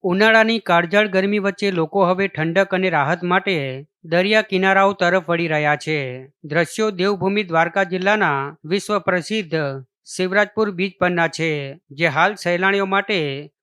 ઉનાળાની કાળઝાળ ગરમી વચ્ચે લોકો હવે ઠંડક અને રાહત માટે દરિયા કિનારાઓ તરફ વળી રહ્યા છે. દ્રશ્યો દેવભૂમિ દ્વારકા જિલ્લાના વિશ્વ પ્રસિદ્ધ શિવરાજપુર બીચ પરના છે, જે હાલ સહેલાણીઓ માટે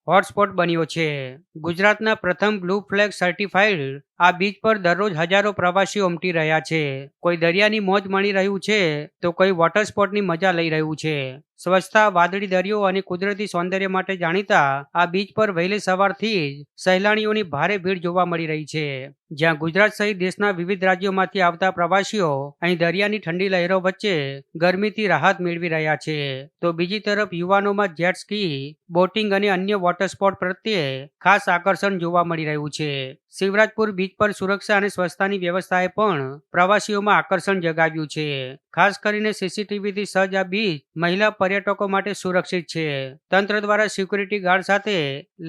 હોટસ્પોટ બન્યો છે. ગુજરાતના પ્રથમ બ્લુ ફ્લેગ સર્ટિફાઈડ આ બીચ પર દરરોજ હજારો પ્રવાસીઓ ઉમટી રહ્યા છે. કોઈ દરિયાની મોજ માણી રહ્યું છે, તો કોઈ વોટર સ્પોર્ટની મજા લઈ રહ્યું છે. સ્વચ્છતા, વાદળી દરિયો અને કુદરતી સૌંદર્ય માટે જાણીતા આ બીચ પર વહેલી સવારથી જ સહેલાણીઓની ભારે ભીડ જોવા મળી રહી છે. જ્યાં ગુજરાત સહિત દેશના વિવિધ રાજ્યોમાંથી આવતા પ્રવાસીઓ અહીં દરિયાની ઠંડી લહેરો વચ્ચે ગરમીથી રાહત મેળવી રહ્યા છે. તો બીજી તરફ યુવાનોમાં જેટ સ્કી, બોટિંગ અને અન્ય વોટર સ્પોર્ટ પ્રત્યે ખાસ આકર્ષણ જોવા મળી રહ્યું છે. શિવરાજપુર બીચ પર સુરક્ષા અને સ્વચ્છતાની વ્યવસ્થાએ પણ પ્રવાસીઓમાં આકર્ષણ જગાવ્યું છે. ખાસ કરીને સીસીટીવીથી સજ્જ આ બીચ મહિલા પર્યટકો માટે સુરક્ષિત છે. તંત્ર દ્વારા સિક્યુરિટી ગાર્ડ સાથે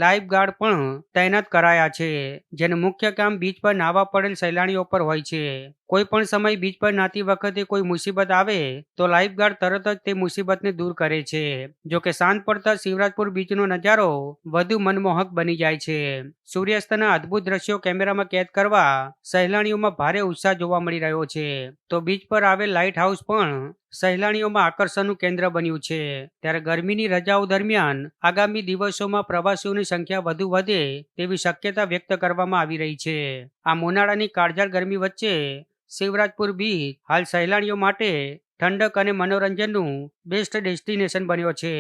લાઇફ ગાર્ડ પણ તૈનાત કરાયા છે, જેનું મુખ્ય કામ બીચ પર નાહવા પડેલ સહેલાણીઓ પર હોય છે. કોઈ પણ સમય બીચ પર નાહતી વખતે કોઈ મુસીબત આવે તો લાઇફ ગાર્ડ તરત જ તે મુસીબતને દૂર કરે છે. જો કે સાંજ પડતા શિવરાજપુર બીચનો નજારો વધુ મનમોહક બની જાય છે. સૂર્યાસ્તના અદ્ભુત દ્રશ્યો કેમેરામાં કેદ કરવા સહેલાણીઓમાં ભારે ઉત્સાહ જોવા મળી રહ્યો છે. તો બીચ પર આવેલ લાઇટ હાઉસ પણ સહેલાણીઓમાં આકર્ષણનું કેન્દ્ર બન્યું છે. ત્યારે ગરમીની રજાઓ દરમિયાન આગામી દિવસોમાં પ્રવાસીઓની સંખ્યા વધુ વધે તેવી શક્યતા વ્યક્ત કરવામાં આવી રહી છે. આ ઉનાળાની કાળઝાળ ગરમી વચ્ચે શિવરાજપુર બીચ હાલ સહેલાણીઓ માટે ઠંડક અને મનોરંજનનું બેસ્ટ ડેસ્ટિનેશન બન્યો છે.